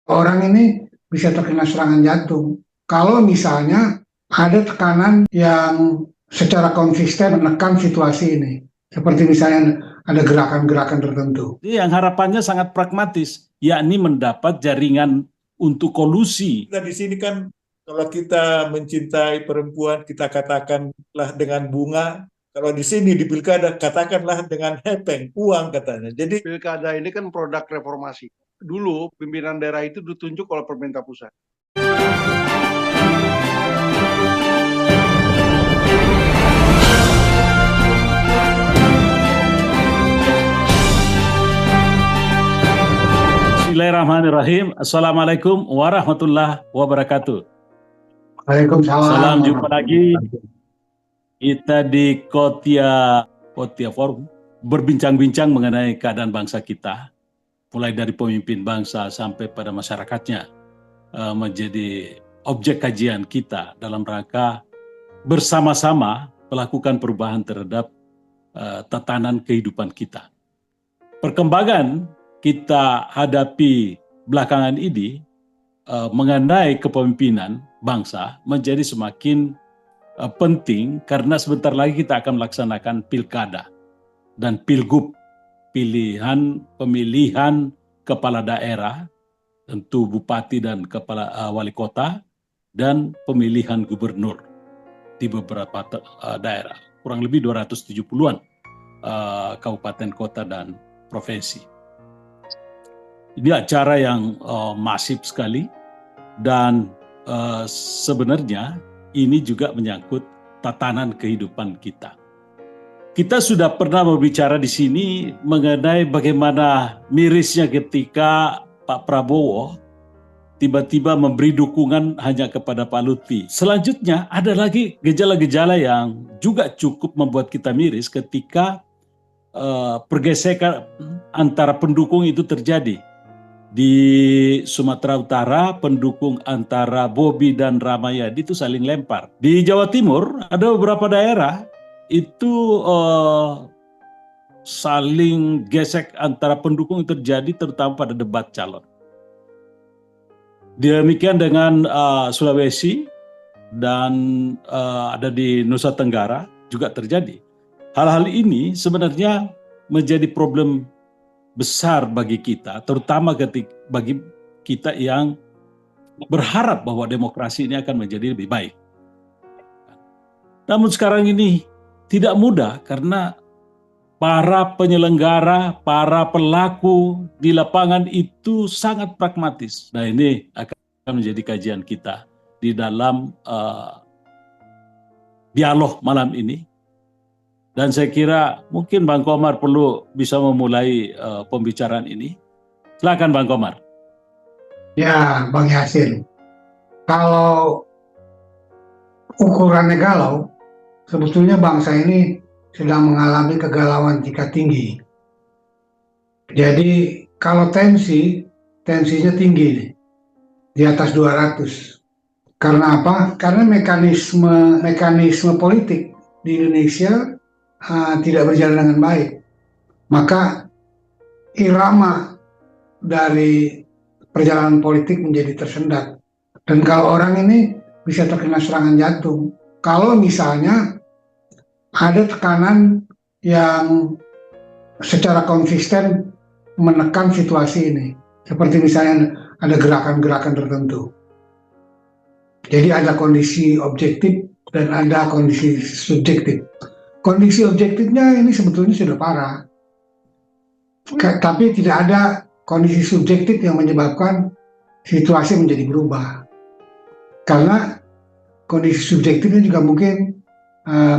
Orang ini bisa terkena serangan jantung kalau misalnya ada tekanan yang secara konsisten menekan situasi ini. Seperti misalnya ada gerakan-gerakan tertentu. Yang harapannya sangat pragmatis, yakni mendapat jaringan untuk kolusi. Nah, di sini kan kalau kita mencintai perempuan, kita katakanlah dengan bunga. Kalau di sini di pilkada, katakanlah dengan hepeng, uang katanya. Jadi pilkada ini kan produk reformasi. Dulu pimpinan daerah itu ditunjuk oleh pemerintah pusat. Bismillahirrahmanirrahim. Assalamualaikum warahmatullahi wabarakatuh. Waalaikumsalam. Salam jumpa lagi. Kita di Kotia Forum berbincang-bincang mengenai keadaan bangsa kita, mulai dari pemimpin bangsa sampai pada masyarakatnya, menjadi objek kajian kita dalam rangka bersama-sama melakukan perubahan terhadap tatanan kehidupan kita. Perkembangan kita hadapi belakangan ini mengenai kepemimpinan bangsa menjadi semakin penting karena sebentar lagi kita akan melaksanakan pilkada dan pilgub, pemilihan kepala daerah, tentu bupati dan kepala wali kota, dan pemilihan gubernur di beberapa daerah, kurang lebih 270-an kabupaten kota dan provinsi. Ini acara yang masif sekali dan sebenarnya ini juga menyangkut tatanan kehidupan kita. Kita sudah pernah berbicara di sini mengenai bagaimana mirisnya ketika Pak Prabowo tiba-tiba memberi dukungan hanya kepada Pak Lutfi. Selanjutnya ada lagi gejala-gejala yang juga cukup membuat kita miris ketika pergesekan antara pendukung itu terjadi. Di Sumatera Utara, pendukung antara Bobi dan Ramayadi itu saling lempar. Di Jawa Timur, ada beberapa daerah itu saling gesek antara pendukung itu terjadi, terutama pada debat calon. Demikian dengan Sulawesi dan ada di Nusa Tenggara juga terjadi. Hal-hal ini sebenarnya menjadi problem besar bagi kita, terutama bagi kita yang berharap bahwa demokrasi ini akan menjadi lebih baik. Namun sekarang ini tidak mudah karena para penyelenggara, para pelaku di lapangan itu sangat pragmatis. Nah, ini akan menjadi kajian kita di dalam dialog malam ini. Dan saya kira mungkin Bang Komar perlu bisa memulai pembicaraan ini. Silakan Bang Komar. Ya, Bang Yasin. Kalau ukurannya galau, sebetulnya bangsa ini sedang mengalami kegalauan tingkat tinggi. Jadi kalau tensinya tinggi nih, di atas 200. Karena apa? Karena mekanisme politik di Indonesia tidak berjalan dengan baik. Maka irama dari perjalanan politik menjadi tersendat. Dan kalau orang ini bisa terkena serangan jantung kalau misalnya ada tekanan yang secara konsisten menekan situasi ini. Seperti misalnya ada gerakan-gerakan tertentu. Jadi ada kondisi objektif dan ada kondisi subjektif. Kondisi objektifnya ini sebetulnya sudah parah. Tapi tidak ada kondisi subjektif yang menyebabkan situasi menjadi berubah. Karena kondisi subjektifnya juga mungkin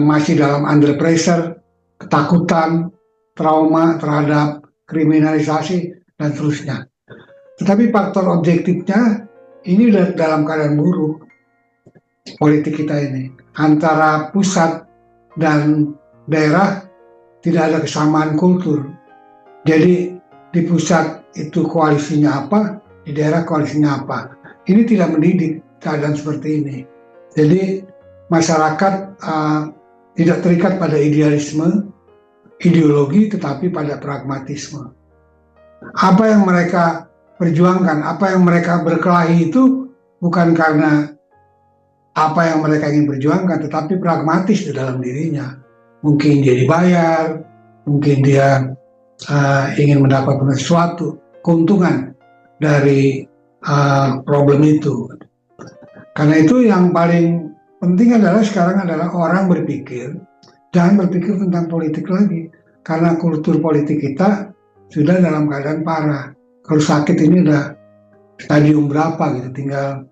masih dalam under pressure, ketakutan, trauma terhadap kriminalisasi, dan seterusnya. Tetapi faktor objektifnya ini dalam keadaan buruk politik kita ini. Antara pusat dan daerah tidak ada kesamaan kultur. Jadi di pusat itu koalisinya apa, di daerah koalisinya apa. Ini tidak mendidik keadaan seperti ini. Jadi masyarakat tidak terikat pada idealisme, ideologi, tetapi pada pragmatisme. Apa yang mereka perjuangkan. Apa yang mereka berkelahi itu bukan karena apa yang mereka ingin perjuangkan, tetapi pragmatis di dalam dirinya. Mungkin dia dibayar, mungkin dia ingin mendapatkan sesuatu, keuntungan dari problem itu. Karena itu yang paling penting adalah sekarang adalah orang berpikir, jangan berpikir tentang politik lagi. Karena kultur politik kita sudah dalam keadaan parah. Kalau sakit ini udah stadium berapa gitu, tinggal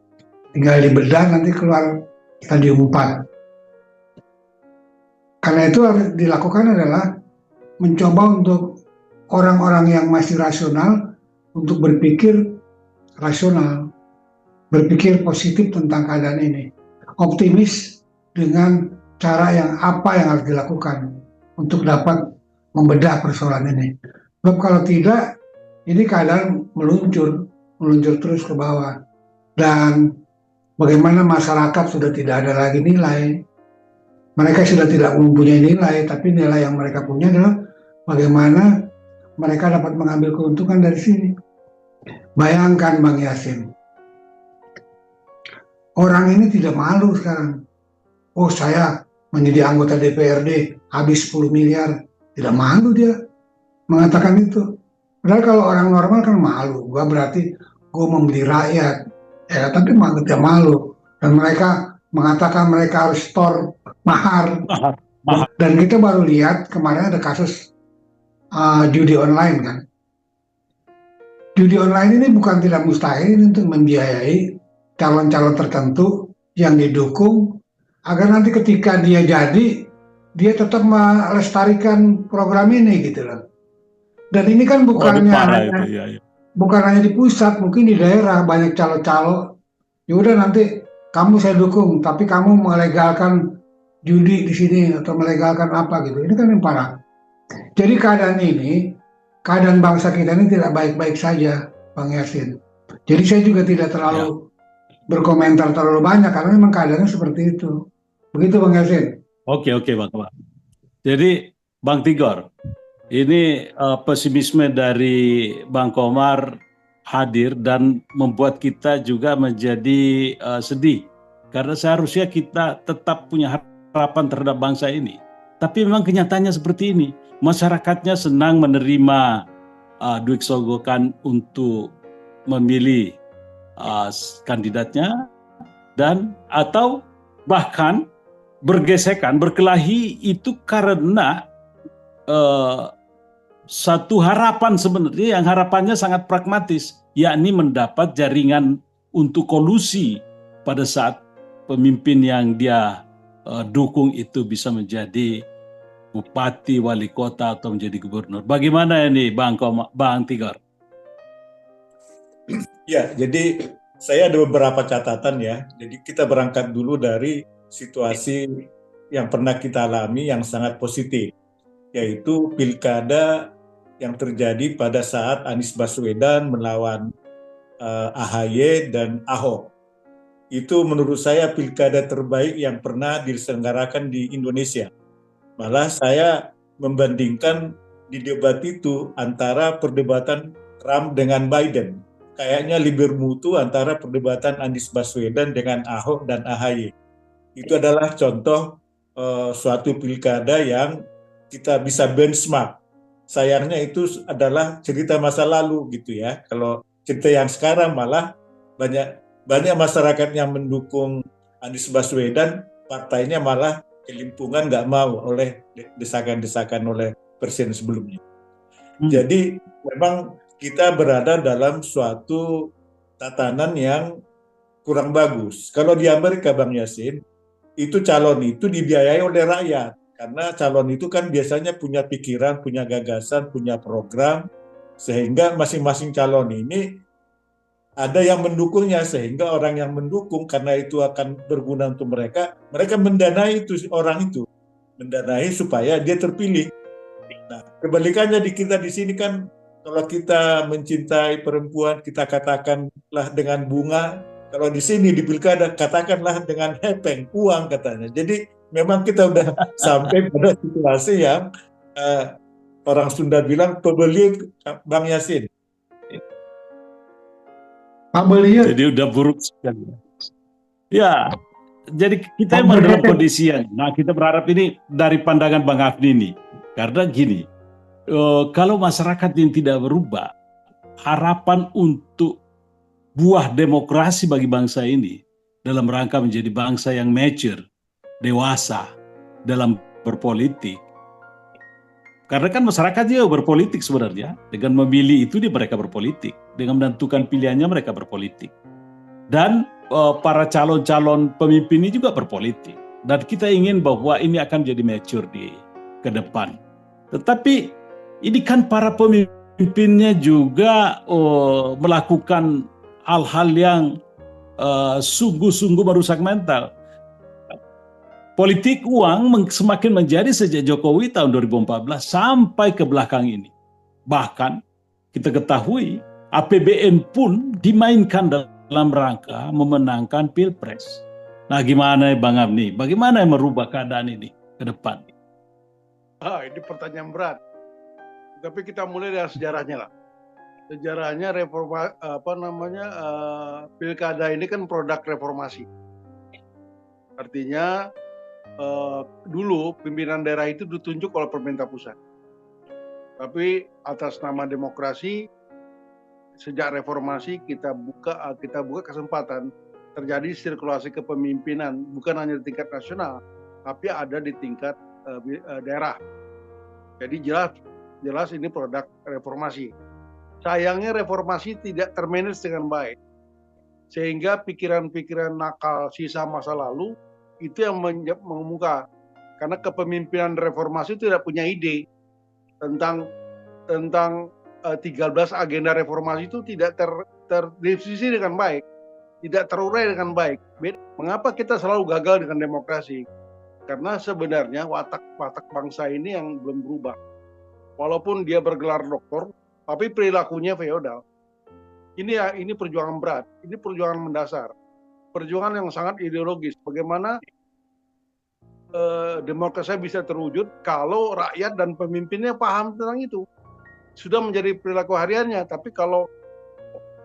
dibedah nanti keluar stadium 4. Karena itu harus dilakukan adalah mencoba untuk orang-orang yang masih rasional untuk berpikir rasional, berpikir positif tentang keadaan ini, optimis dengan cara yang harus dilakukan untuk dapat membedah persoalan ini. Sebab kalau tidak, ini keadaan meluncur terus ke bawah. Dan bagaimana masyarakat sudah tidak ada lagi nilai, mereka sudah tidak mempunyai nilai, tapi nilai yang mereka punya adalah bagaimana mereka dapat mengambil keuntungan dari sini. Bayangkan Bang Yasin, orang ini tidak malu sekarang. Oh, saya menjadi anggota DPRD habis 10 miliar. Tidak malu dia mengatakan itu. Padahal kalau orang normal kan malu. Gua berarti gue membeli rakyat. Ya, tapi tidak malu. Dan mereka mengatakan mereka harus store mahar. Dan kita baru lihat kemarin ada kasus judi online kan. Judi online ini bukan tidak mustahil untuk membiayai calon-calon tertentu yang didukung agar nanti ketika dia jadi, dia tetap melestarikan program ini gitu loh. Dan ini kan bukan hanya di pusat, mungkin di daerah banyak calo-calo. Ya udah nanti kamu saya dukung, tapi kamu melegalkan judi di sini atau melegalkan apa gitu. Ini kan yang parah. Jadi keadaan bangsa kita ini tidak baik-baik saja, Bang Yasin. Jadi saya juga tidak terlalu berkomentar terlalu banyak karena memang keadaannya seperti itu. Begitu Bang Yasin. Oke Bang. Jadi Bang Tigor, ini pesimisme dari Bang Komar hadir dan membuat kita juga menjadi sedih. Karena seharusnya kita tetap punya harapan terhadap bangsa ini. Tapi memang kenyataannya seperti ini. Masyarakatnya senang menerima duit sogokan untuk memilih kandidatnya dan atau bahkan bergesekan, berkelahi itu karena satu harapan sebenarnya yang harapannya sangat pragmatis, yakni mendapat jaringan untuk kolusi pada saat pemimpin yang dia dukung itu bisa menjadi bupati, wali kota atau menjadi gubernur. Bagaimana ini Bang Tigor? Ya, jadi saya ada beberapa catatan ya. Jadi kita berangkat dulu dari situasi yang pernah kita alami yang sangat positif, yaitu pilkada yang terjadi pada saat Anies Baswedan melawan AHY dan Ahok. Itu menurut saya pilkada terbaik yang pernah diselenggarakan di Indonesia. Malah saya membandingkan di debat itu antara perdebatan Trump dengan Biden. Kayaknya lebih bermutu antara perdebatan Anies Baswedan dengan Ahok dan AHY. Itu adalah contoh suatu pilkada yang kita bisa benchmark. Sayangnya itu adalah cerita masa lalu gitu ya. Kalau cerita yang sekarang malah banyak masyarakat yang mendukung Anies Baswedan, partainya malah kelimpungan nggak mau oleh desakan-desakan oleh presiden sebelumnya. Jadi memang kita berada dalam suatu tatanan yang kurang bagus. Kalau di Amerika Bang Yasin, itu calon itu dibiayai oleh rakyat. Karena calon itu kan biasanya punya pikiran, punya gagasan, punya program, sehingga masing-masing calon ini ada yang mendukungnya, sehingga orang yang mendukung karena itu akan berguna untuk mereka mendanai itu orang itu, mendanai supaya dia terpilih. Nah, kebalikannya di kita di sini kan, kalau kita mencintai perempuan, kita katakanlah dengan bunga. Kalau di sini di pilkada, katakanlah dengan hepeng, uang katanya. Jadi memang kita udah sampai pada situasi yang orang Sunda bilang pebelit Bang Yasin. Pabelieu. Jadi udah buruk sekali. Ya, jadi kita emang dalam kondisi yang, nah kita berharap ini dari pandangan Bang Afni ini, karena gini, kalau masyarakat yang tidak berubah, harapan untuk buah demokrasi bagi bangsa ini dalam rangka menjadi bangsa yang mature, dewasa dalam berpolitik. Karena kan masyarakat juga berpolitik sebenarnya. Dengan memilih itu mereka berpolitik. Dengan menentukan pilihannya mereka berpolitik. Dan para calon-calon pemimpin ini juga berpolitik. Dan kita ingin bahwa ini akan jadi mature ke depan. Tetapi ini kan para pemimpinnya juga melakukan hal-hal yang sungguh-sungguh merusak mental. Politik uang semakin menjadi sejak Jokowi tahun 2014 sampai ke belakang ini. Bahkan kita ketahui APBN pun dimainkan dalam rangka memenangkan Pilpres. Nah gimana Bang Afni? Bagaimana merubah keadaan ini ke depan? Ini pertanyaan berat. Tapi kita mulai dari sejarahnya lah. Sejarahnya pilkada ini kan produk reformasi. Artinya dulu pimpinan daerah itu ditunjuk oleh pemerintah pusat. Tapi atas nama demokrasi, sejak reformasi kita buka kesempatan terjadi sirkulasi kepemimpinan bukan hanya di tingkat nasional, tapi ada di tingkat daerah. Jadi jelas ini produk reformasi. Sayangnya reformasi tidak termanage dengan baik, sehingga pikiran-pikiran nakal sisa masa lalu itu yang mengemuka. Karena kepemimpinan reformasi tidak punya ide tentang 13 agenda reformasi itu tidak terdiskusi dengan baik, tidak terurai dengan baik. Mengapa kita selalu gagal dengan demokrasi? Karena sebenarnya watak bangsa ini yang belum berubah. Walaupun dia bergelar doktor, tapi perilakunya feodal. Ini perjuangan berat, ini perjuangan mendasar. Perjuangan yang sangat ideologis. Bagaimana demokrasi bisa terwujud kalau rakyat dan pemimpinnya paham tentang itu. Sudah menjadi perilaku hariannya. Tapi kalau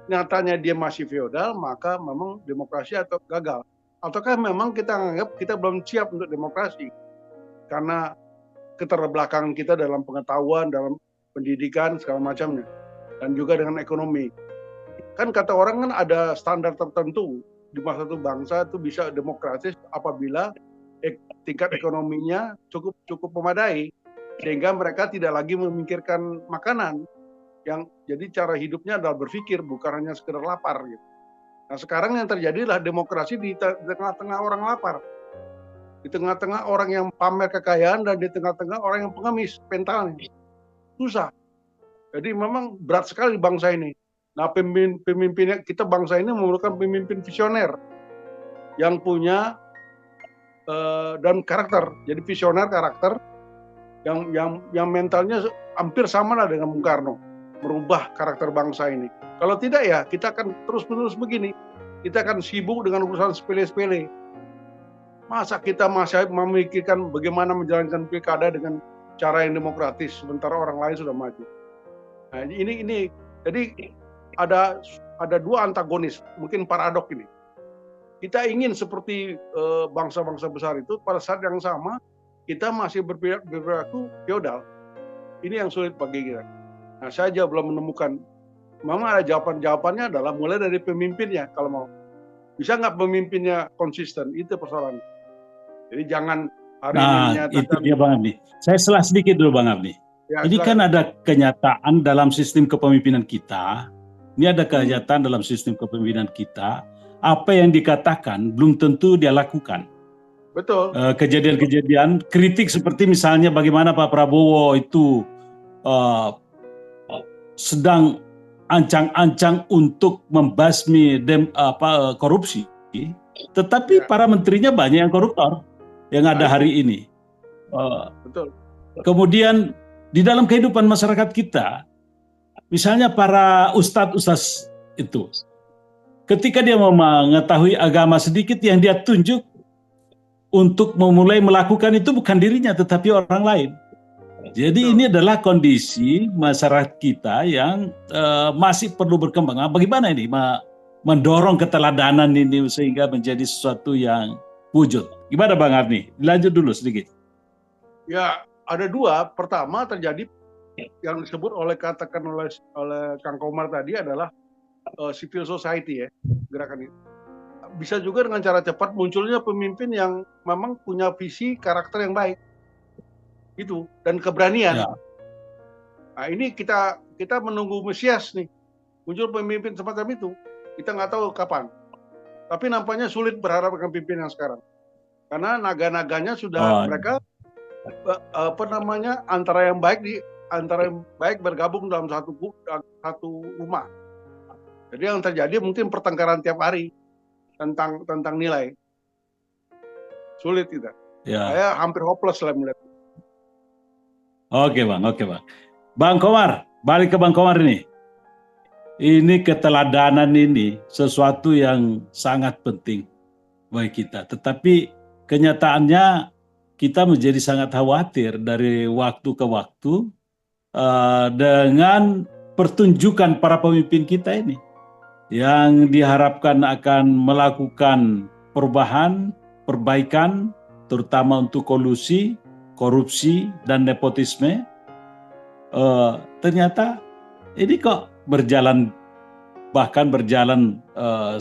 nyatanya dia masih feodal, maka memang demokrasi atau gagal. Ataukah memang kita anggap kita belum siap untuk demokrasi? Karena keterbelakangan kita dalam pengetahuan, dalam pendidikan, segala macamnya. Dan juga dengan ekonomi. Kan kata orang kan ada standar tertentu. Di masa itu bangsa itu bisa demokratis apabila tingkat ekonominya cukup memadai, sehingga mereka tidak lagi memikirkan makanan, yang jadi cara hidupnya adalah berpikir bukan hanya sekedar lapar gitu. Nah sekarang yang terjadi adalah demokrasi di tengah-tengah orang lapar, di tengah-tengah orang yang pamer kekayaan, dan di tengah-tengah orang yang pengemis mentalnya. Susah. Jadi memang berat sekali bangsa ini. Nah pemimpinnya kita bangsa ini memerlukan pemimpin visioner yang punya dan karakter. Jadi visioner karakter yang mentalnya hampir sama lah dengan Bung Karno, merubah karakter bangsa ini. Kalau tidak ya kita akan terus-menerus begini. Kita akan sibuk dengan urusan sepele-sepele. Masa kita masih memikirkan bagaimana menjalankan pilkada dengan cara yang demokratis sementara orang lain sudah maju. Nah, ini jadi ada dua antagonis, mungkin paradok ini. Kita ingin seperti bangsa-bangsa besar itu, pada saat yang sama kita masih berperilaku feodal. Ini yang sulit bagi kita. Nah, saya juga belum menemukan. Memang ada jawabannya adalah mulai dari pemimpinnya. Kalau mau, bisa nggak pemimpinnya konsisten? Itu persoalannya. Jadi jangan hari ini menyatakan. Itu dia Bang Afni. Saya selah sedikit dulu Bang Afni. Ya, ini kan ada kenyataan dalam sistem kepemimpinan kita. Ini ada kenyataan dalam sistem kepemimpinan kita. Apa yang dikatakan belum tentu dia lakukan. Betul. Kejadian-kejadian kritik seperti misalnya bagaimana Pak Prabowo itu sedang ancang-ancang untuk membasmi korupsi, tetapi para menterinya banyak yang koruptor yang ada hari ini. Betul. Kemudian di dalam kehidupan masyarakat kita, misalnya para ustadz itu, ketika dia mau mengetahui agama sedikit, yang dia tunjuk untuk memulai melakukan itu bukan dirinya, tetapi orang lain. Jadi ini adalah kondisi masyarakat kita yang masih perlu berkembang. Bagaimana ini mendorong keteladanan ini sehingga menjadi sesuatu yang wujud. Gimana Bang Arni? Lanjut dulu sedikit. Ya, ada dua. Pertama terjadi yang disebut katakan oleh Kang Komar tadi adalah civil society ya, gerakan ini. Bisa juga dengan cara cepat munculnya pemimpin yang memang punya visi karakter yang baik. Itu dan keberanian. Ya. Nah, ini kita menunggu Mesias nih. Muncul pemimpin semacam itu. Kita nggak tahu kapan. Tapi nampaknya sulit berharap dengan pemimpin yang sekarang. Karena naga-naganya sudah mereka antara yang baik bergabung dalam satu rumah. Jadi yang terjadi mungkin pertengkaran tiap hari tentang nilai. Sulit tidak. Ya. Saya hampir hopeless lah melihat. Oke Bang. Bang Komar, balik ke Bang Komar ini. Ini keteladanan ini sesuatu yang sangat penting bagi kita. Tetapi kenyataannya kita menjadi sangat khawatir dari waktu ke waktu dengan pertunjukan para pemimpin kita ini yang diharapkan akan melakukan perubahan, perbaikan, terutama untuk kolusi, korupsi, dan nepotisme. Ternyata ini kok berjalan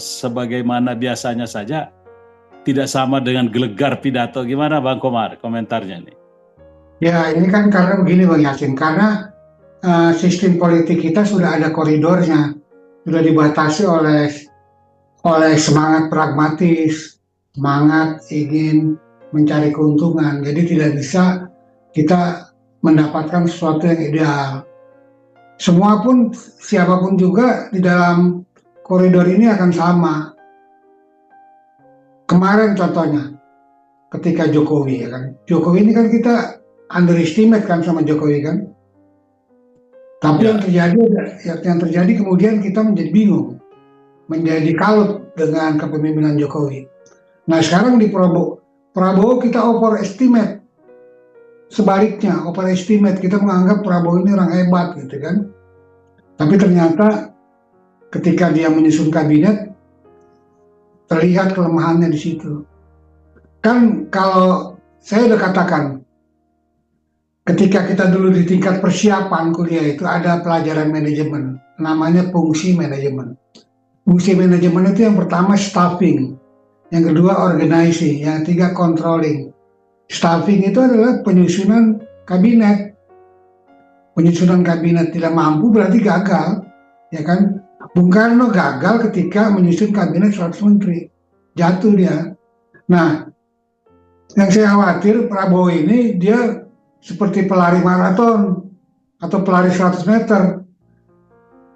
sebagaimana biasanya saja, tidak sama dengan gelegar pidato. Gimana Bang Komar komentarnya nih? Ya, ini kan karena begini Bang Yasin, karena sistem politik kita sudah ada koridornya, sudah dibatasi oleh semangat pragmatis, semangat ingin mencari keuntungan. Jadi tidak bisa kita mendapatkan sesuatu yang ideal. Semua pun, siapapun juga di dalam koridor ini akan sama. Kemarin contohnya, ketika Jokowi, ya kan, Jokowi ini kan kita underestimate kan sama Jokowi kan. Tapi yang terjadi kemudian kita menjadi bingung, menjadi kalut dengan kepemimpinan Jokowi. Nah sekarang di Prabowo kita overestimate. Sebaliknya, overestimate, kita menganggap Prabowo ini orang hebat gitu kan. Tapi ternyata ketika dia menyusun kabinet, terlihat kelemahannya di situ. Kan kalau saya udah katakan, ketika kita dulu di tingkat persiapan kuliah itu ada pelajaran manajemen, namanya fungsi manajemen. Fungsi manajemen itu yang pertama staffing, yang kedua organizing, yang ketiga controlling. Staffing itu adalah penyusunan kabinet. Penyusunan kabinet tidak mampu berarti gagal, ya kan? Bung Karno gagal ketika menyusun kabinet 100 menteri, jatuh dia. Nah, yang saya khawatir Prabowo ini dia seperti pelari maraton atau pelari 100 meter,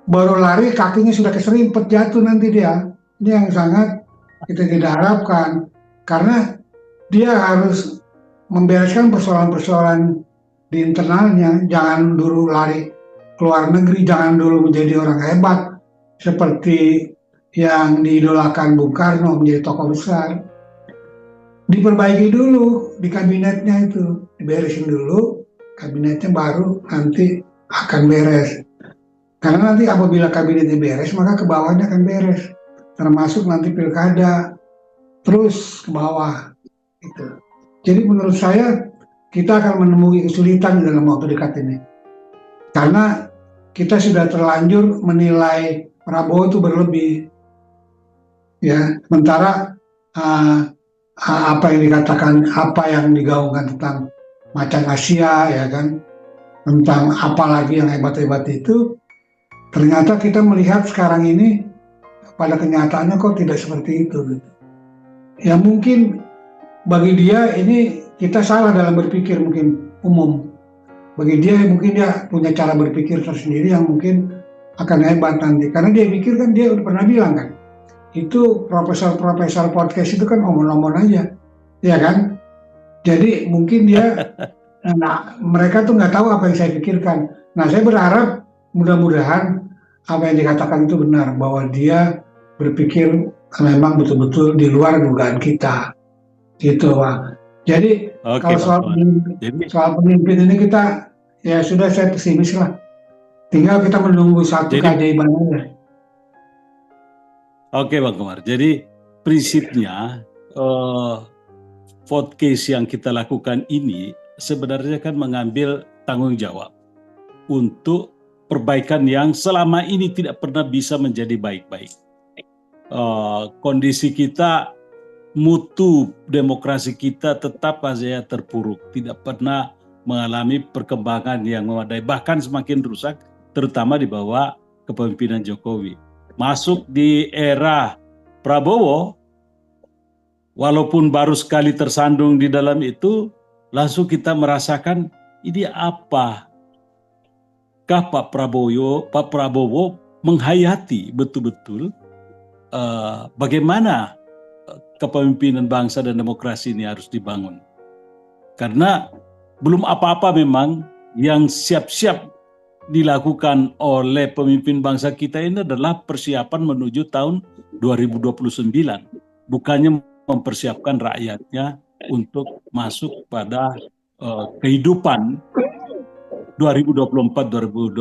baru lari kakinya sudah keserimpet, jatuh nanti dia. Ini yang sangat kita tidak harapkan, karena dia harus membereskan persoalan-persoalan di internalnya. Jangan dulu lari ke luar negeri, jangan dulu menjadi orang hebat seperti yang diidolakan Bung Karno menjadi tokoh besar. Diperbaiki dulu di kabinetnya itu, diberesin dulu kabinetnya, baru nanti akan beres. Karena nanti apabila kabinetnya beres, maka ke bawahnya akan beres, termasuk nanti pilkada, terus ke bawah gitu. Jadi menurut saya kita akan menemui kesulitan dalam waktu dekat ini, karena kita sudah terlanjur menilai Prabowo itu berlebih, ya. Sementara apa yang dikatakan, apa yang digaungkan tentang macan Asia, ya kan, tentang apa lagi yang hebat-hebat itu, ternyata kita melihat sekarang ini pada kenyataannya kok tidak seperti itu gitu. Ya mungkin bagi dia ini kita salah dalam berpikir, mungkin umum. Bagi dia mungkin dia punya cara berpikir tersendiri yang mungkin akan hebat nanti. Karena dia pikir kan, dia udah pernah bilang kan, itu profesor podcast itu kan omong-omong aja, ya kan. Jadi mungkin dia, mereka tuh nggak tahu apa yang saya pikirkan. Nah saya berharap mudah-mudahan apa yang dikatakan itu benar, bahwa dia berpikir memang betul-betul di luar dugaan kita. Gitu Pak. Jadi kalau soal pemimpin ini kita, ya sudah, saya pesimis lah. Tinggal kita menunggu satu keajaiban aja. Oke Bang Komar, jadi prinsipnya vote case yang kita lakukan ini sebenarnya kan mengambil tanggung jawab untuk perbaikan yang selama ini tidak pernah bisa menjadi baik-baik. Kondisi kita, mutu demokrasi kita tetap saja terpuruk, tidak pernah mengalami perkembangan yang memadai, bahkan semakin rusak, terutama di bawah kepemimpinan Jokowi. Masuk di era Prabowo, walaupun baru sekali tersandung di dalam itu, langsung kita merasakan ini apa? Pak Prabowo menghayati betul-betul bagaimana kepemimpinan bangsa dan demokrasi ini harus dibangun. Karena belum apa-apa memang yang siap-siap dilakukan oleh pemimpin bangsa kita ini adalah persiapan menuju tahun 2029. Bukannya mempersiapkan rakyatnya untuk masuk pada kehidupan 2024-2029.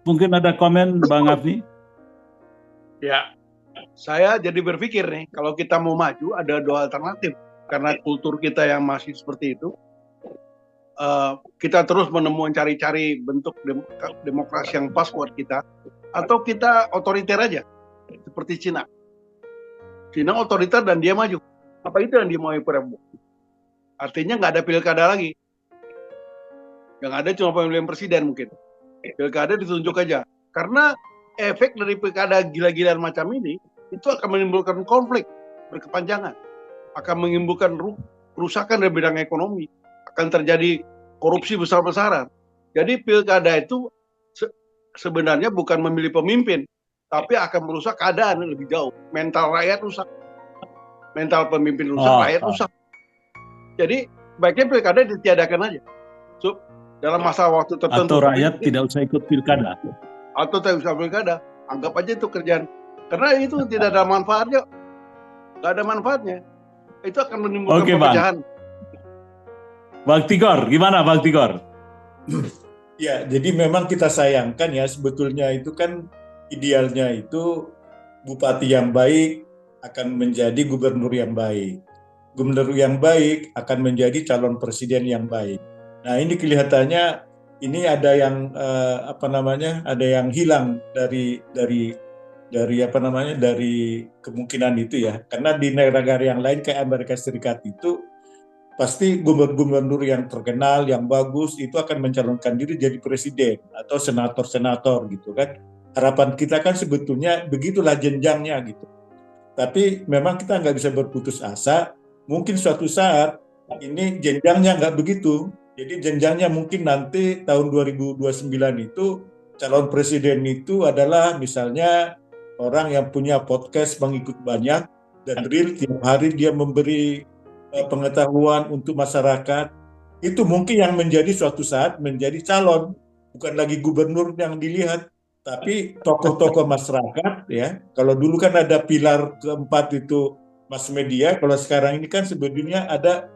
Mungkin ada komen Bang Afni? Ya, saya jadi berpikir nih, kalau kita mau maju ada dua alternatif. Karena kultur kita yang masih seperti itu, kita terus cari-cari bentuk demokrasi yang pas buat kita, atau kita otoriter aja, seperti Cina. Cina otoriter dan dia maju. Apa itu yang dia mau Prabowo? Artinya nggak ada pilkada lagi. Yang ada cuma pemilihan presiden mungkin. Pilkada ditunjuk aja. Karena efek dari pilkada gila-gilaan macam ini, itu akan menimbulkan konflik berkepanjangan. Akan menimbulkan kerusakan dari bidang ekonomi. Akan terjadi korupsi besar-besaran. Jadi pilkada itu sebenarnya bukan memilih pemimpin, tapi akan merusak keadaan yang lebih jauh. Mental rakyat rusak. Mental pemimpin rusak, rakyat rusak. Jadi baiknya pilkada ditiadakan aja. So, dalam masa waktu tertentu. Atau rakyat tidak usah ikut pilkada. Atau tidak usah pilkada. Anggap aja itu kerjaan. Karena itu tidak ada manfaatnya. Nggak ada manfaatnya. Itu akan menimbulkan perpecahan. Bang Tigor, gimana Bang Tigor? Ya, jadi memang kita sayangkan ya, sebetulnya itu kan idealnya itu bupati yang baik akan menjadi gubernur yang baik. Gubernur yang baik akan menjadi calon presiden yang baik. Nah, ini kelihatannya ini ada yang ada yang hilang dari kemungkinan itu ya. Karena di negara-negara yang lain kayak Amerika Serikat itu pasti gubernur yang terkenal, yang bagus itu akan mencalonkan diri jadi presiden atau senator gitu kan. Harapan kita kan sebetulnya begitulah jenjangnya gitu. Tapi memang kita nggak bisa berputus asa. Mungkin suatu saat ini jenjangnya nggak begitu. Jadi jenjangnya mungkin nanti tahun 2029 itu calon presiden itu adalah misalnya orang yang punya podcast pengikut banyak dan real tiap hari dia memberi pengetahuan untuk masyarakat. Itu mungkin yang menjadi suatu saat menjadi calon, bukan lagi gubernur yang dilihat, tapi tokoh-tokoh masyarakat ya. Kalau dulu kan ada pilar keempat itu mass media, kalau sekarang ini kan sebetulnya ada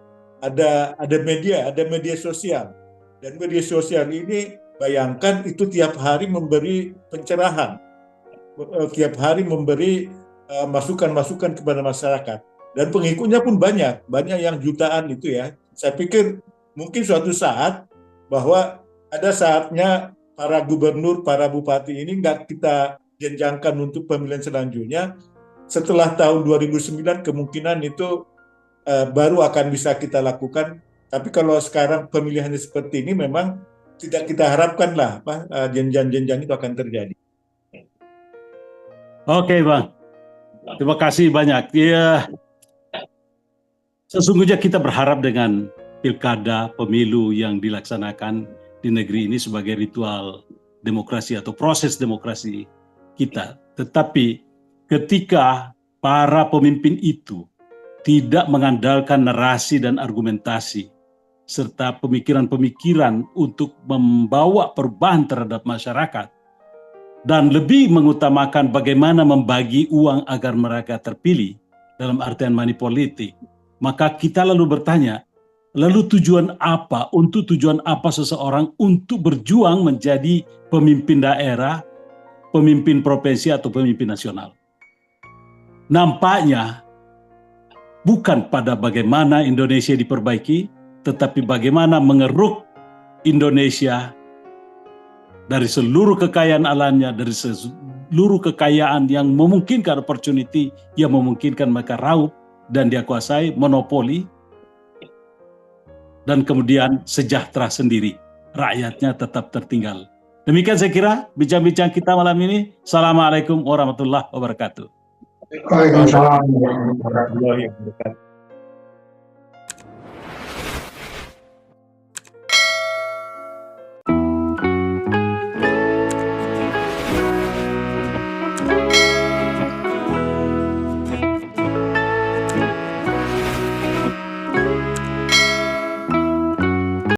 media sosial. Dan media sosial ini bayangkan itu tiap hari memberi pencerahan, tiap hari memberi masukan-masukan kepada masyarakat. Dan pengikutnya pun banyak yang jutaan itu ya. Saya pikir mungkin suatu saat bahwa ada saatnya para gubernur, para bupati ini nggak kita jenjangkan untuk pemilihan selanjutnya. Setelah tahun 2009 kemungkinan itu baru akan bisa kita lakukan. Tapi kalau sekarang pemilihannya seperti ini memang tidak kita harapkan lah jenjang-jenjang itu akan terjadi. Oke Bang, terima kasih banyak. Ya, sesungguhnya kita berharap dengan pilkada pemilu yang dilaksanakan di negeri ini sebagai ritual demokrasi atau proses demokrasi kita. Tetapi ketika para pemimpin itu tidak mengandalkan narasi dan argumentasi serta pemikiran-pemikiran untuk membawa perubahan terhadap masyarakat dan lebih mengutamakan bagaimana membagi uang agar mereka terpilih dalam artian money politik, maka kita lalu bertanya, lalu tujuan apa seseorang untuk berjuang menjadi pemimpin daerah, pemimpin provinsi atau pemimpin nasional. Nampaknya bukan pada bagaimana Indonesia diperbaiki, tetapi bagaimana mengeruk Indonesia dari seluruh kekayaan alamnya, dari seluruh kekayaan yang memungkinkan opportunity, yang memungkinkan mereka raup dan dia kuasai, monopoli, dan kemudian sejahtera sendiri. Rakyatnya tetap tertinggal. Demikian saya kira bincang-bincang kita malam ini. Assalamualaikum warahmatullahi wabarakatuh. Waalaikumsalam. Warahmatullahi wabarakatuh.